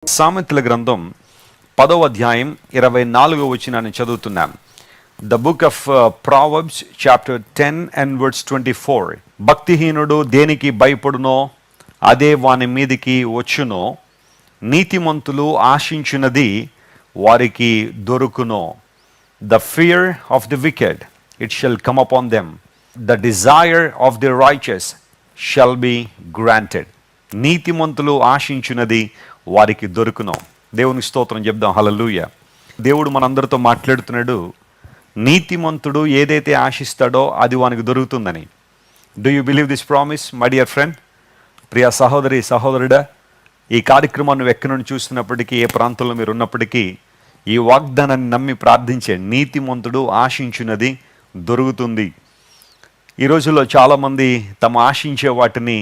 సామెతల గ్రంథం 10వ అధ్యాయం 24వ వచనాన్ని చదువుతున్నాం. The book of proverbs chapter 10 and verse 24. భక్తిహీనుడు దేనికి భయపడునో అదే వాని మీదికి వచ్చునో, నీతిమంతులు ఆశించినది వారికి దొరుకునో. The fear of the wicked it shall come upon them, the desire of the righteous shall be granted. నీతిమంతులు ఆశించినది వారికి దొరుకును. దేవునికి స్తోత్రం చెప్దాం. హల్లెలూయా. దేవుడు మనందరితో మాట్లాడుతున్నాడు. నీతిమంతుడు ఏదైతే ఆశిస్తాడో అది వానికి దొరుకుతుందని. Do you believe this promise my dear friend? ప్రియ సహోదరి సహోదరుడా, ఈ కార్యక్రమాన్ని ఎక్కడి నుండి చూస్తున్నప్పటికీ, ఏ ప్రాంతంలో మీరు ఉన్నప్పటికీ, ఈ వాగ్దానాన్ని నమ్మి ప్రార్థించే నీతిమంతుడు ఆశించినది దొరుకుతుంది. ఈ రోజుల్లో చాలామంది తమ ఆశించే వాటిని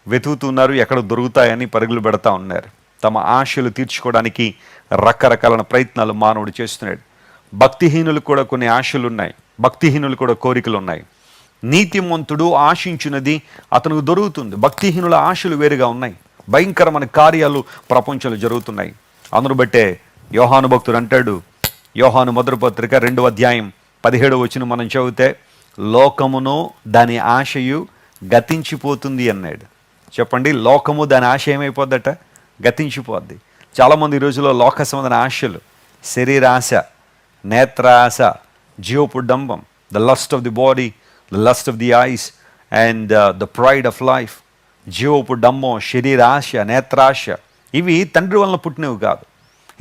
వెతుకుతున్నారు, ఎక్కడ దొరుకుతాయని పరుగులు పెడతా ఉన్నారు. తమ ఆశలు తీర్చుకోవడానికి రకరకాల ప్రయత్నాలు మానవుడు చేస్తున్నాడు. భక్తిహీనులు కూడా కొన్ని ఆశలు ఉన్నాయి, భక్తిహీనులు కూడా కోరికలు ఉన్నాయి. నీతిమంతుడు ఆశించినది అతనికి దొరుకుతుంది. భక్తిహీనుల ఆశలు వేరుగా ఉన్నాయి. భయంకరమైన కార్యాలు ప్రపంచంలో జరుగుతున్నాయి. అందును బట్టే యోహాను భక్తుడు అంటాడు, యోహాను మొదటి పత్రిక 2వ అధ్యాయం 17వ వచనం మనం చదివితే, లోకమును దాని ఆశయు గతించిపోతుంది అన్నాడు. చెప్పండి, లోకము దాని ఆశ ఏమైపోద్దట? గతించిపోద్ది. చాలామంది ఈ రోజుల్లో లోక సంబంధమైన ఆశలు, శరీరాశ, నేత్రాశ, జీవపుడంబం, the lust of the body, the lust of the eyes and the pride of life. జీవపుడంబం, శరీరాశ, నేత్రాశ ఇవి తండ్రి వలన పుట్టినవి కాదు.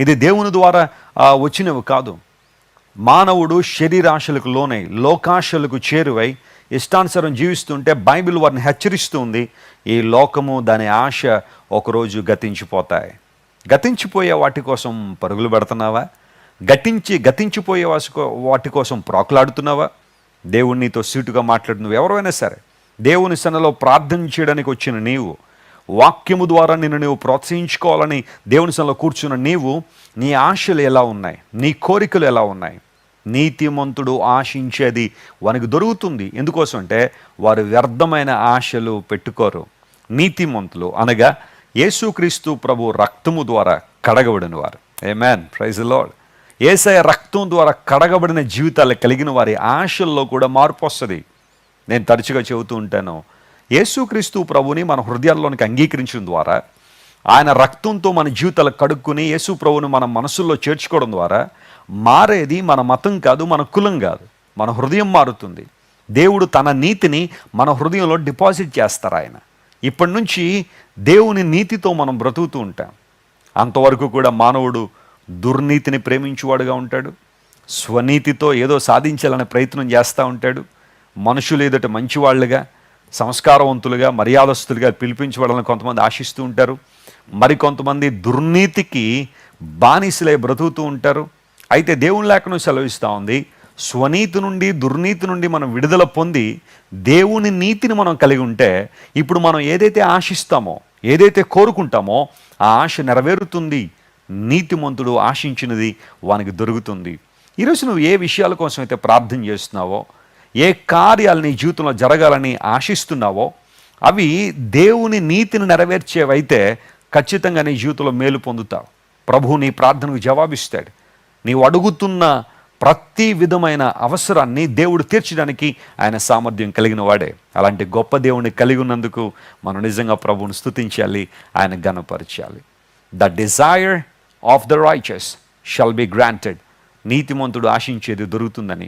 ఇది దేవుని ద్వారా వచ్చినవి కాదు. మానవుడు శరీరాశలకు లోనై లోకాశలకు చేరువై ఇష్టానుసారం జీవిస్తుంటే బైబిల్ వారిని హెచ్చరిస్తుంది, ఈ లోకము దాని ఆశ ఒకరోజు గతించిపోతాయి. గతించిపోయే వాటి కోసం పరుగులు పెడుతున్నావా? గతించిపోయే వాటి కోసం ప్రాకులాడుతున్నావా? దేవుడు నీతో సీటుగా మాట్లాడుతున్నావు. ఎవరైనా సరే, దేవుని సన్నిధిలో ప్రార్థన చేయడానికి వచ్చిన నీవు, వాక్యము ద్వారా నిన్ను నీవు ప్రోత్సహించుకోవాలని దేవుని సన్నిధిలో కూర్చున్న నీవు, నీ ఆశలు ఎలా ఉన్నాయి? నీ కోరికలు ఎలా ఉన్నాయి? నీతిమంతుడు ఆశించేది వానికి దొరుకుతుంది. ఎందుకోసం అంటే వారు వ్యర్థమైన ఆశలు పెట్టుకోరు. నీతిమంతులు అనగా యేసుక్రీస్తు ప్రభు రక్తము ద్వారా కడగబడిన వారు. ఆమేన్, ప్రైజ్ ది లార్డ్. యేసయ్య రక్తం ద్వారా కడగబడిన జీవితాలు కలిగిన వారి ఆశల్లో కూడా మార్పు వస్తుంది. నేను తరచుగా చెబుతూ ఉంటాను, యేసుక్రీస్తు ప్రభుని మన హృదయాల్లోనికి అంగీకరించడం ద్వారా, ఆయన రక్తంతో మన జీవితాలు కడుక్కుని యేసు ప్రభుని మన మనసుల్లో చేర్చుకోవడం ద్వారా మారేది మన మతం కాదు, మన కులం కాదు, మన హృదయం మారుతుంది. దేవుడు తన నీతిని మన హృదయంలో డిపాజిట్ చేస్తారు ఆయన. ఇప్పటి నుంచి దేవుని నీతితో మనం బ్రతుకుతూ ఉంటాం. అంతవరకు కూడా మానవుడు దుర్నీతిని ప్రేమించేవాడుగా ఉంటాడు. స్వనీతితో ఏదో సాధించాలనే ప్రయత్నం చేస్తూ ఉంటాడు. మనుషులు ఎదుట మంచివాళ్ళుగా, సంస్కారవంతులుగా, మర్యాదస్తులుగా పిలిపించబడాలని కొంతమంది ఆశిస్తూ ఉంటారు. మరికొంతమంది దుర్నీతికి బానిసలై బ్రతుకుతూ ఉంటారు. అయితే దేవుని లేఖనం సెలవిస్తూ ఉంది, స్వనీతి నుండి, దుర్నీతి నుండి మనం విడుదల పొంది దేవుని నీతిని మనం కలిగి ఉంటే, ఇప్పుడు మనం ఏదైతే ఆశిస్తామో, ఏదైతే కోరుకుంటామో ఆ ఆశ నెరవేరుతుంది. నీతిమంతుడు ఆశించినది వానికి దొరుకుతుంది. ఈరోజు నువ్వు ఏ విషయాల కోసం అయితే ప్రార్థన చేస్తున్నావో, ఏ కార్యాలు నీ జీవితంలో జరగాలని ఆశిస్తున్నావో, అవి దేవుని నీతిని నెరవేర్చేవైతే ఖచ్చితంగా నీ జీవితంలో మేలు పొందుతావు. ప్రభువు నీ ప్రార్థనకు జవాబిస్తాడు. నీవు అడుగుతున్న ప్రతి విధమైన అవసరాన్ని దేవుడు తీర్చడానికి ఆయన సామర్థ్యం కలిగిన వాడే. అలాంటి గొప్ప దేవుని కలిగి ఉన్నందుకు మనం నిజంగా ప్రభువును స్తుతించాలి, ఆయన ఘనపరచాలి. The desire of the righteous shall be granted. నీతిమంతుడు ఆశించేది దొరుకుతుందని